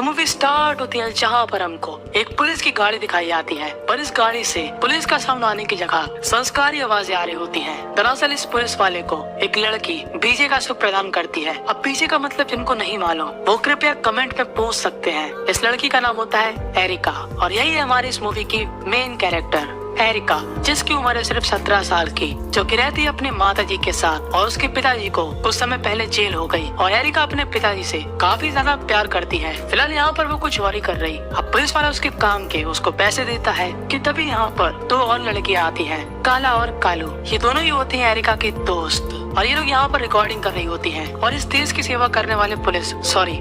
तो movie start होती है जहाँ पर हमको एक पुलिस की गाड़ी दिखाई जाती है, पर इस गाड़ी से पुलिस का सामना आने की जगह संस्कारी आवाजें आ रही होती हैं। दरअसल इस पुलिस वाले को एक लड़की बीजे का सुख प्रदान करती है। अब बीजे का मतलब जिनको नहीं मालूम वो कृपया कमेंट में पूछ सकते हैं। इस लड़की का नाम होता है एरिका और यही है हमारी इस मूवी की मेन कैरेक्टर एरिका, जिसकी उम्र है सिर्फ 17 साल की, जो कि रहती है अपने माताजी के साथ और उसके पिताजी को कुछ समय पहले जेल हो गई और एरिका अपने पिताजी से काफी ज्यादा प्यार करती है। फिलहाल यहाँ पर वो कुछ और ही कर रही। अब पुलिस वाला उसके काम के उसको पैसे देता है कि तभी यहाँ पर दो और लड़कियाँ आती हैं, काला और कालू। ये दोनों ही होती हैं एरिका की दोस्त और ये लोग यहाँ पर रिकॉर्डिंग कर रही होती हैं और इस देश की सेवा करने वाले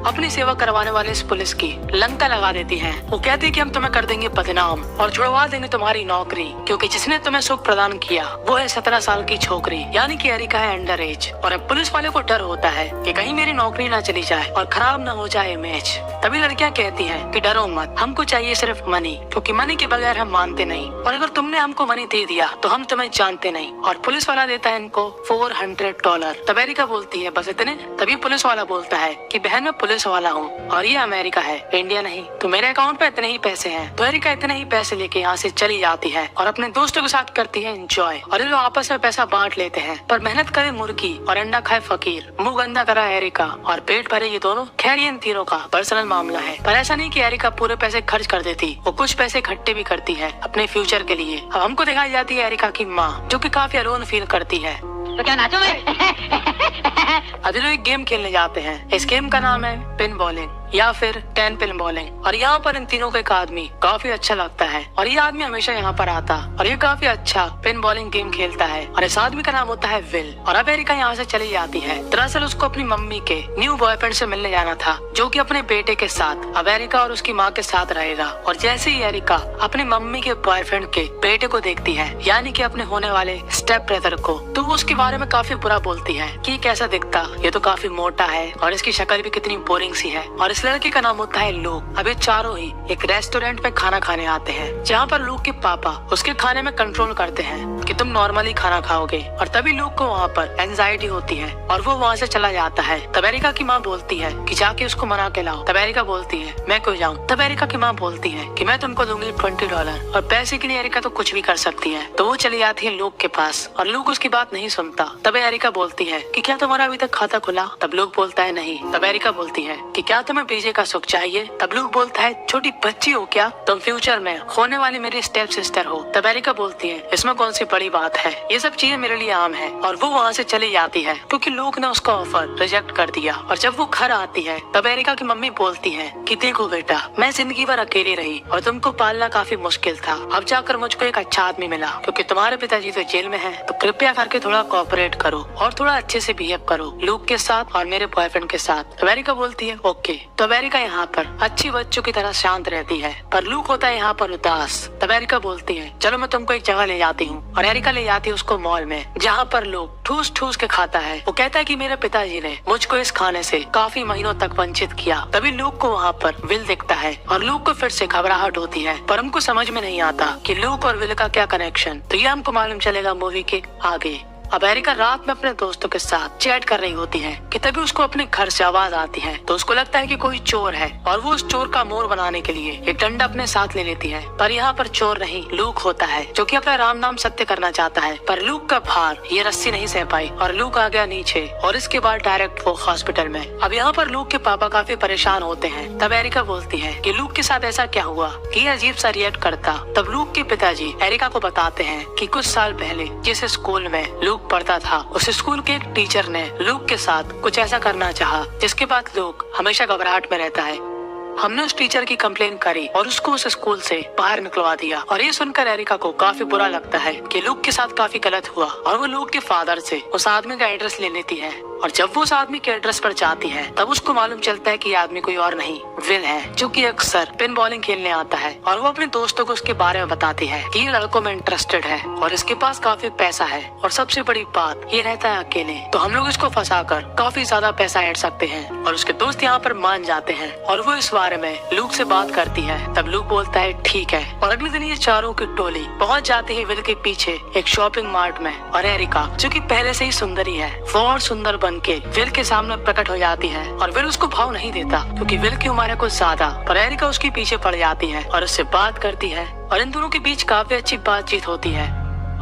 अपनी सेवा करवाने वाले इस पुलिस की लंका लगा देती हैं। वो कहती है कि हम तुम्हें कर देंगे बदनाम और छुड़वा देंगे तुम्हारी नौकरी, क्योंकि जिसने तुम्हें सुख प्रदान किया वो है 17 साल की छोकरी, यानी कि एरिका है अंडर एज। और अब पुलिस वाले को डर होता है कि कहीं मेरी नौकरी ना चली जाए और खराब ना हो जाए इमेज। तभी लड़कियां कहती हैं कि डरो मत, हमको चाहिए सिर्फ मनी, क्योंकि मनी के बगैर हम मानते नहीं और अगर तुमने हमको मनी दे दिया तो हम तुम्हें जानते नहीं। और पुलिस वाला देता है इनको $400। तब एरिका बोलती है बस इतने। तभी पुलिस वाला बोलता है कि बहन मैं पुलिस वाला हूँ और ये अमेरिका है, इंडिया नहीं, तो मेरे अकाउंट पे इतने ही पैसे हैं। तो एरिका इतने ही पैसे लेके यहाँ से चली जाती है और अपने दोस्तों के साथ करती है एंजॉय और ये लोग आपस में पैसा बांट लेते हैं। पर मेहनत करे मुर्गी और अंडा खाए फकीर, मुंह गंदा करा एरिका और पेट भरे ये दोनों। खैर ये इन तीनों का पर्सनल मामला है, पर ऐसा नहीं कि एरिका पूरे पैसे खर्च कर देती, वो कुछ पैसे इकट्ठे भी करती है अपने फ्यूचर के लिए। अब हमको दिखाई जाती है एरिका की माँ, जो कि काफी अलोन फील करती है। तो क्या नाचो अभी लोग एक गेम खेलने जाते हैं। इस गेम का नाम है पिन बॉलिंग या फिर 10 पिन बॉलिंग और यहाँ पर इन तीनों को एक आदमी काफी अच्छा लगता है और ये आदमी हमेशा यहाँ पर आता और ये काफी अच्छा पिन बॉलिंग गेम खेलता है और इस आदमी का नाम होता है विल। और अब एरिका यहाँ से चली जाती है। दरअसल उसको अपनी मम्मी के न्यू बॉयफ्रेंड से मिलने जाना था, जो कि अपने बेटे के साथ अब एरिका और उसकी माँ के साथ रहेगा। और जैसे ही एरिका अपनी मम्मी के बॉयफ्रेंड के बेटे को देखती है, यानी कि अपने होने वाले स्टेप ब्रदर को, तो वो उसके बारे में काफी बुरा बोलती है कि कैसा दिखता, ये तो काफी मोटा है और इसकी शक्ल भी कितनी बोरिंग सी है। और इस लड़के का नाम होता है लूक। अब ये चारों ही एक रेस्टोरेंट में खाना खाने आते हैं, जहाँ पर लूक के पापा उसके खाने में कंट्रोल करते हैं कि तुम नॉर्मली खाना खाओगे। और तभी लूक को वहाँ पर एंजाइटी होती है और वो वहाँ से चला जाता है। तब एरिका की माँ बोलती है कि जाके उसको मना के लाओ। तब एरिका बोलती है मैं क्यों जाऊँ। तब एरिका की माँ बोलती है कि मैं तुमको दूंगी $20 और पैसे के लिए एरिका तो कुछ भी कर सकती है। तो वो चली जाती है लूक के पास और लूक उसकी बात नहीं सुनता। तब एरिका बोलती है कि क्या तुम्हारा अभी तक खाता खुला। तब लूक बोलता है नहीं। तब एरिका बोलती है कि क्या तुम्हें बीजे का सुख चाहिए। तब लूक बोलता है छोटी बच्ची हो क्या तुम, फ्यूचर में होने वाली मेरी स्टेप सिस्टर हो। तब एरिका बोलती है इसमें कौन सी बड़ी बात है, ये सब चीजें मेरे लिए आम है। और वो वहाँ से चली जाती है क्योंकि लूक ने उसका ऑफर रिजेक्ट कर दिया। और जब वो घर आती है तब एरिका की मम्मी बोलती है कि देखो बेटा, मैं जिंदगी भर अकेली रही और तुमको पालना काफी मुश्किल था। अब जाकर मुझको एक अच्छा आदमी मिला, क्योंकि तुम्हारे पिताजी तो जेल में है, तो कृपया करके थोड़ा कोऑपरेट करो और थोड़ा अच्छे से बिहेव करो लूक के साथ और मेरे बॉयफ्रेंड के साथ। तो एरिका बोलती है ओके। तो एरिका यहाँ पर अच्छी बच्चों की तरह शांत रहती है, पर लूक होता है यहाँ पर उदास। तब एरिका बोलती है चलो मैं तुमको एक जगह ले जाती हूँ और एरिका ले जाती है उसको मॉल में, जहाँ पर लूक ठूस ठूस के खाता है। वो कहता है कि मेरे पिताजी ने मुझको इस खाने से काफी महीनों तक वंचित किया। तभी लूक को वहाँ पर विल दिखता है और लूक को फिर से घबराहट होती है, पर हमको समझ में नहीं आता कि लूक और विल का क्या कनेक्शन। तो ये हमको मालूम चलेगा मूवी के आगे। अब एरिका रात में अपने दोस्तों के साथ चैट कर रही होती है कि तभी उसको अपने घर से आवाज आती है। तो उसको लगता है कि कोई चोर है और वो उस चोर का मोर बनाने के लिए एक डंडा अपने साथ ले लेती है। पर यहाँ पर चोर नहीं लूक होता है, जो कि अपना राम नाम सत्य करना चाहता है। पर लूक का भार ये रस्सी नहीं सह पाई और लूक आ गया नीचे और इसके बाद डायरेक्ट वो हॉस्पिटल में। अब यहाँ पर लूक के पापा काफी परेशान होते हैं। तब एरिका बोलती है कि लूक के साथ ऐसा क्या हुआ कि अजीब सा रिएक्ट करता। तब लूक के पिताजी एरिका को बताते हैं कि कुछ साल पहले जिस स्कूल में लूक पढ़ता था, उस स्कूल के एक टीचर ने लूक के साथ कुछ ऐसा करना चाहा, जिसके बाद लूक हमेशा घबराहट में रहता है। हमने उस टीचर की कंप्लेन करी और उसको उस स्कूल से बाहर निकलवा दिया। और ये सुनकर एरिका को काफी बुरा लगता है कि लूक के साथ काफी गलत हुआ और वो लूक के फादर से उस आदमी का एड्रेस ले लेती है। और जब वो उस आदमी के एड्रेस पर जाती है तब उसको मालूम चलता है कि ये आदमी कोई और नहीं विल है, जो कि अक्सर पिन बॉलिंग खेलने आता है। और वो अपने दोस्तों को उसके बारे में बताती है कि ये लड़कों में इंटरेस्टेड है और इसके पास काफी पैसा है और सबसे बड़ी बात ये रहता है अकेले, तो हम लोग इसको फंसाकर काफी ज्यादा पैसा ऐड सकते हैं। और उसके दोस्त यहाँ पर मान जाते हैं और वो इस बारे में लूक से बात करती है। तब लूक बोलता है ठीक है। और अगले दिन ये चारों की टोली पहुंच जाती है विल के पीछे एक शॉपिंग मार्ट में। और एरिका जो कि पहले से ही सुंदरी है वो और सुंदर बन के विल के सामने प्रकट हो जाती है। और विल उसको भाव नहीं देता क्योंकि विल की उम्र है कुछ ज्यादा। पर एरिका उसके पीछे पड़ जाती है और उससे बात करती है और इन दोनों के बीच काफी अच्छी बातचीत होती है।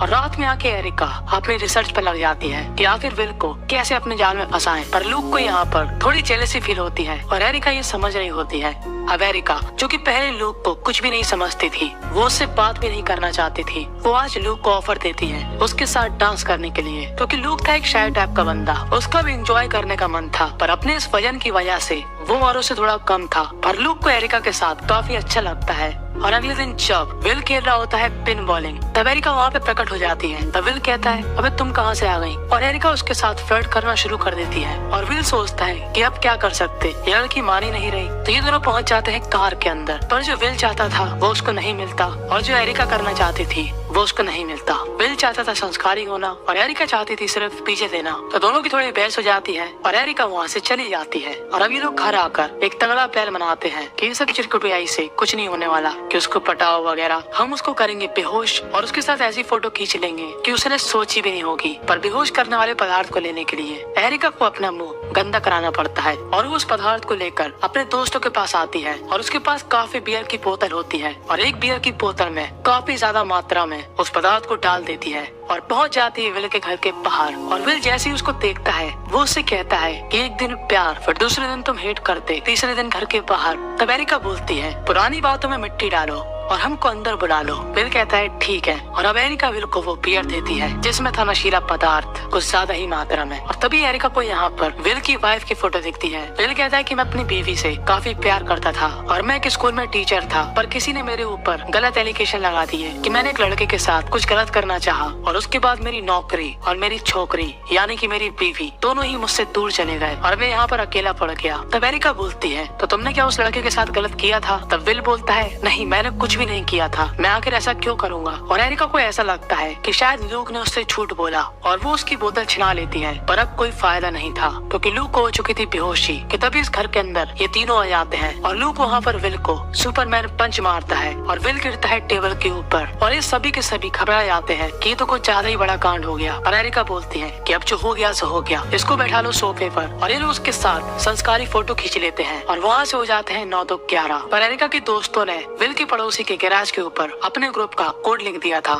और रात में आके एरिका अपनी रिसर्च पर लग जाती है कि आखिर विल को कैसे अपने जाल में फंसाएं। पर लूक को यहाँ पर थोड़ी जेलसी फील होती है और एरिका ये समझ रही होती है। अब एरिका जो कि पहले लूक को कुछ भी नहीं समझती थी, वो उससे बात भी नहीं करना चाहती थी, वो आज लूक को ऑफर देती है उसके साथ डांस करने के लिए। क्योंकि लूक था एक शाय टाइप का बंदा, उसका भी एंजॉय करने का मन था। पर अपने इस वजन की वजह से वो औरों से थोड़ा कम था। पर लूक को एरिका के साथ काफी अच्छा लगता है। और अगले दिन जब विल खेल रहा होता है पिन बॉलिंग, तब एरिका वहाँ पे प्रकट हो जाती है। तब विल कहता है अबे तुम कहाँ से आ गई? और एरिका उसके साथ फ्लर्ट करना शुरू कर देती है। और विल सोचता है कि अब क्या कर सकते, ये लड़की मान ही नहीं रही। तो ये दोनों पहुँच जाते हैं कार के अंदर। पर जो विल चाहता था वो उसको नहीं मिलता और जो एरिका करना चाहती थी वो उसको नहीं मिलता। विल चाहता था संस्कारी होना और एरिका चाहती थी सिर्फ पीछे देना। तो दोनों की थोड़ी बहस हो जाती है और एरिका वहाँ से चली जाती है। और अब ये लोग घर आकर एक तगड़ा प्लान बनाते हैं कि इस सब चिरकुटियाई से कुछ नहीं होने वाला, कि उसको पटाओ वगैरह, हम उसको करेंगे बेहोश और उसके साथ ऐसी फोटो खींच लेंगे कि उसने सोची भी नहीं होगी। पर बेहोश करने वाले पदार्थ को लेने के लिए एरिका को अपना मुंह गंदा कराना पड़ता है और वो उस पदार्थ को लेकर अपने दोस्तों के पास आती है। और उसके पास काफी बियर की बोतल होती है और एक बियर की बोतल में काफी ज्यादा मात्रा में उस पदार्थ को डाल देती है और पहुंच जाती है विल के घर के बाहर। और विल जैसे ही उसको देखता है वो उससे कहता है कि एक दिन प्यार, फिर दूसरे दिन तुम हेट करते, तीसरे दिन घर के बाहर। तब एरिका बोलती है पुरानी बातों में मिट्टी डालो और हमको अंदर बुला लो। विल कहता है ठीक है। और अब एरिका विल को वो बियर देती है जिसमें था नशीला पदार्थ कुछ ज्यादा ही मात्रा में। और तभी एरिका को यहाँ पर विल की वाइफ की फोटो दिखती है। विल कहता है कि मैं अपनी बीवी से काफी प्यार करता था और मैं एक स्कूल में टीचर था, पर किसी ने मेरे ऊपर गलत एलिगेशन लगा दिए कि मैंने एक लड़के के साथ कुछ गलत करना चाहा और उसके बाद मेरी नौकरी और मेरी छोकरी यानी कि मेरी बीवी दोनों ही मुझसे दूर चले गए और मैं यहाँ पर अकेला पड़ गया। तब एरिका बोलती है तो तुमने क्या उस लड़के के साथ गलत किया था? तब विल बोलता है नहीं, मैंने कुछ भी नहीं किया था, मैं आखिर ऐसा क्यों करूंगा? और एरिका को ऐसा लगता है कि शायद लूक ने उससे झूठ बोला और वो उसकी बोतल छिना लेती है। पर अब कोई फायदा नहीं था क्योंकि लूक को हो चुकी थी बेहोशी। कि तभी इस घर के अंदर ये तीनों आ जाते हैं और लूक वहाँ पर विल को सुपरमैन पंच मारता है और विल गिरता है टेबल के ऊपर। और ये सभी के सभी घबरा जाते हैं कि ये तो कुछ ज्यादा ही बड़ा कांड हो गया। और एरिका बोलती है कि अब जो हो गया सो हो गया, इसको बैठा लो सोफे पर। और ये लोग उसके साथ संस्कारी फोटो खींच लेते हैं और वहाँ से हो जाते हैं 9 तो 11। पर एरिका के दोस्तों ने विल के पड़ोसी के गैराज के ऊपर अपने ग्रुप का कोड लिख दिया था।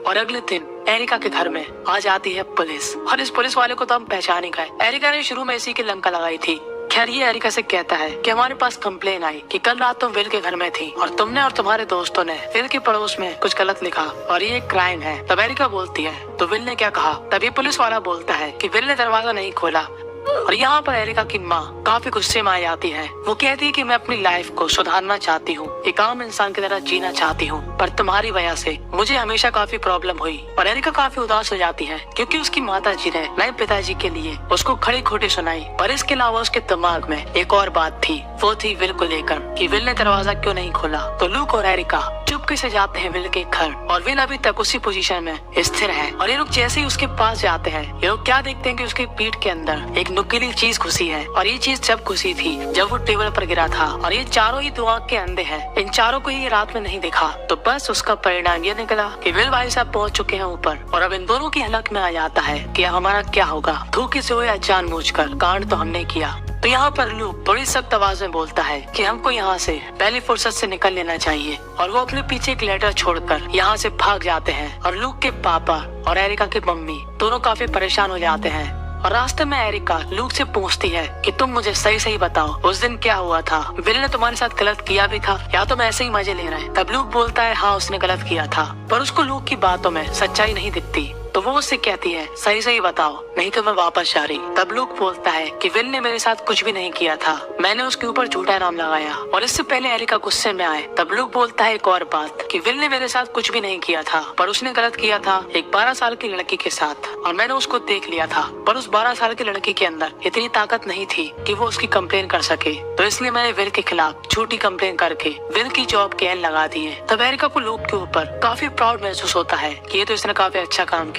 और अगले दिन एरिका के घर में आ जाती है पुलिस और इस पुलिस वाले को तो हम पहचान ही गए। एरिका ने शुरू में इसी की लंका लगाई थी। खैर ये एरिका से कहता है कि हमारे पास कंप्लेन आई कि कल रात तुम विल के घर में थी और तुमने और तुम्हारे दोस्तों ने विल के पड़ोस में कुछ गलत लिखा और ये एक क्राइम है। तब एरिका बोलती है तो विल ने क्या कहा? तभी पुलिस वाला बोलता है कि विल ने दरवाजा नहीं खोला। और यहाँ पर एरिका की माँ काफी गुस्से में आ जाती है। वो कहती है कि मैं अपनी लाइफ को सुधारना चाहती हूँ, एक आम इंसान की तरह जीना चाहती हूँ, पर तुम्हारी वजह से मुझे हमेशा काफी प्रॉब्लम हुई। और एरिका काफी उदास हो जाती है क्योंकि उसकी माता जी ने नए पिताजी के लिए उसको खड़ी खोटी सुनाई। पर इसके अलावा उसके दिमाग में एक और बात थी, वो थी विल को लेकर कि विल ने दरवाजा क्यों नहीं खोला। तो लूक और एरिका चुपके से जाते हैं विल के घर और विल अभी तक उसी पोजीशन में स्थिर है। और ये लोग जैसे ही उसके पास जाते हैं ये लोग क्या देखते हैं कि उसकी पीठ के अंदर एक नुकीली चीज घुसी है। और ये चीज जब घुसी थी जब वो टेबल पर गिरा था। और ये चारों ही 2 आंख के अंधे हैं, इन चारों को ये रात में नहीं दिखा। तो बस उसका परिणाम ये निकला कि विल भाई साहब पहुंच चुके हैं ऊपर। और अब इन दोनों की हलक में आ जाता है कि हमारा क्या होगा, धोखे से हो या जानबूझकर, कांड तो हमने किया। तो यहाँ पर लूक बड़ी सख्त आवाज में बोलता है कि हमको यहाँ से पहली फुर्सत से निकल लेना चाहिए। और वो अपने पीछे एक लेटर छोड़कर यहाँ से भाग जाते हैं। और लूक के पापा और एरिका की मम्मी दोनों काफी परेशान हो जाते हैं। और रास्ते में एरिका लूक से पूछती है कि तुम मुझे सही सही बताओ उस दिन क्या हुआ था, विल ने तुम्हारे साथ गलत किया भी था या तुम ऐसे ही मजे ले रहे हैं? तब लूक बोलता है हाँ उसने गलत किया था। पर उसको लूक की बातों में सच्चाई नहीं दिखती। तो वो उससे कहती है सही सही बताओ नहीं तो मैं वापस जा रही। तब लूक बोलता है कि विल ने मेरे साथ कुछ भी नहीं किया था, मैंने उसके ऊपर झूठा नाम लगाया। और इससे पहले एरिका गुस्से में आए तब लूक बोलता है एक और बात कि विल ने मेरे साथ कुछ भी नहीं किया था, पर उसने गलत किया था एक 12 साल की लड़की के साथ और मैंने उसको देख लिया था। पर उस 12 साल की लड़की के अंदर इतनी ताकत नहीं थी कि वो उसकी कंप्लेन कर सके, तो इसलिए मैंने विल के खिलाफ झूठी कंप्लेन करके विल की जॉब के एन लगा दी है। तब एरिका को लूक के ऊपर काफी प्राउड महसूस होता है कि ये तो इसने काफी अच्छा काम किया।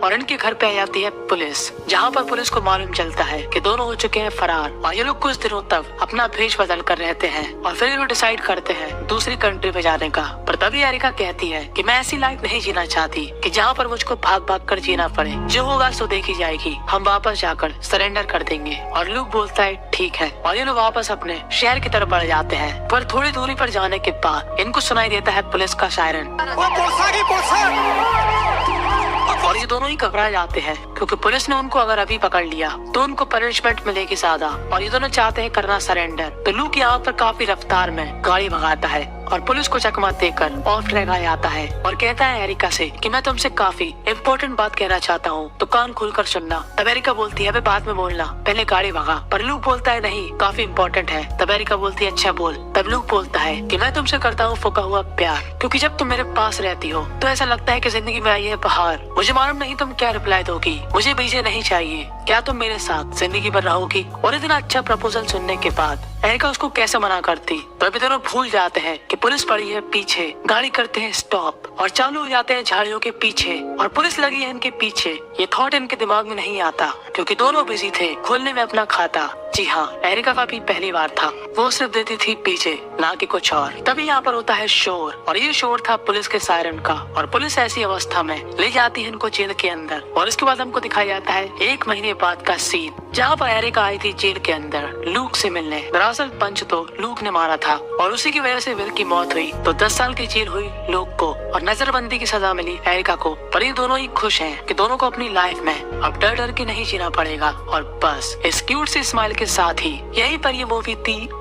और इनके घर पे आ जाती है पुलिस, जहाँ पर पुलिस को मालूम चलता है कि दोनों हो चुके हैं फरार और ये लोग कुछ दिनों तक अपना भेष बदल कर रहते हैं और फिर ये लोग डिसाइड करते हैं दूसरी कंट्री में जाने का। पर तभी एरिका कहती है कि मैं ऐसी लाइफ नहीं जीना चाहती कि जहाँ पर मुझको भाग भाग कर जीना पड़े, जो होगा सो देखी जाएगी, हम वापस जाकर सरेंडर कर देंगे। और लूक बोलता है ठीक है, और ये लोग वापस अपने शहर की तरफ बढ़ जाते हैं। पर थोड़ी दूरी पर जाने के बाद इनको सुनाई देता है पुलिस का सायरन और ये दोनों ही घबरा जाते हैं क्योंकि पुलिस ने उनको अगर अभी पकड़ लिया तो उनको पनिशमेंट मिलेगी ज्यादा और ये दोनों चाहते हैं करना सरेंडर। तो लूक यहाँ पर काफी रफ्तार में गाड़ी भगाता है और पुलिस को चकमा देकर ऑफ ट्रैक आ जाता है और कहता है एरिका से कि मैं तुमसे काफी इम्पोर्टेंट बात कहना चाहता हूँ, तो कान खोलकर सुनना। तब एरिका बोलती है अबे बाद में बोलना, पहले गाड़ी भगा। पर लूक बोलता है नहीं, काफी इम्पोर्टेंट है। तब एरिका बोलती है अच्छा बोल। तब लूक बोलता है कि मैं तुमसे करता हूँ फूका हुआ प्यार, क्योंकि जब तुम मेरे पास रहती हो तो ऐसा लगता है कि जिंदगी में आई है बहार। मुझे मालूम नहीं तुम क्या रिप्लाई दोगी, मुझे बीजे नहीं चाहिए, क्या तुम मेरे साथ जिंदगी भर रहोगी। और इतना अच्छा प्रपोजल सुनने के बाद एरिका उसको कैसे मना करती। तो अभी दोनों भूल जाते हैं कि पुलिस पड़ी है पीछे, गाड़ी करते हैं स्टॉप और चालू हो जाते हैं झाड़ियों के पीछे और पुलिस लगी है इनके पीछे। ये थॉट इनके दिमाग में नहीं आता क्योंकि दोनों बिजी थे खोलने में अपना खाता। जी हाँ, एरिका का भी पहली बार था, वो सिर्फ देती थी पीछे ना कि कुछ और। तभी यहाँ पर होता है शोर और ये शोर था पुलिस के सायरन का और पुलिस ऐसी अवस्था में ले जाती है इनको जेल के अंदर। और इसके बाद हमको दिखाया जाता है 1 महीने बाद का सीन, जहाँ पर एरिका आई थी जेल के अंदर लूक से मिलने। दरअसल पंच तो लूक ने मारा था और उसी की वजह से विल की मौत हुई, तो 10 साल की जेल हुई लूक को और नजरबंदी की सजा मिली एरिका को। पर ये दोनों ही खुश हैं कि दोनों को अपनी लाइफ में अब डर डर के नहीं जीना पड़ेगा। और बस इस क्यूट सी स्माइल के साथ ही यहीं पर ये मूवी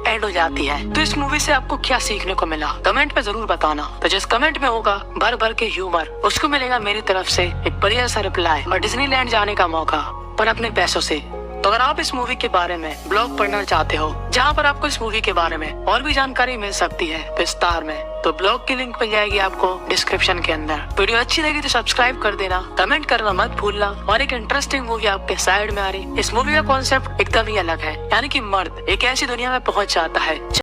एंड हो जाती है। तो इस मूवी से आपको क्या सीखने को मिला कमेंट में जरूर बताना। तो जिस कमेंट में होगा भर भर के ह्यूमर, उसको मिलेगा मेरी तरफ से एक बढ़िया सा रिप्लाई और डिज्नीलैंड जाने का मौका, पर अपने पैसों से। तो अगर आप इस मूवी के बारे में ब्लॉग पढ़ना चाहते हो जहाँ पर आपको इस मूवी के बारे में और भी जानकारी मिल सकती है विस्तार में, तो ब्लॉग की लिंक मिल जाएगी आपको डिस्क्रिप्शन के अंदर। वीडियो अच्छी लगी तो सब्सक्राइब कर देना, कमेंट करना मत भूलना। और एक इंटरेस्टिंग मूवी आपके साइड में आ रही। इस मूवी का कॉन्सेप्ट एकदम ही अलग है, यानी कि मर्द एक ऐसी दुनिया में पहुंच जाता है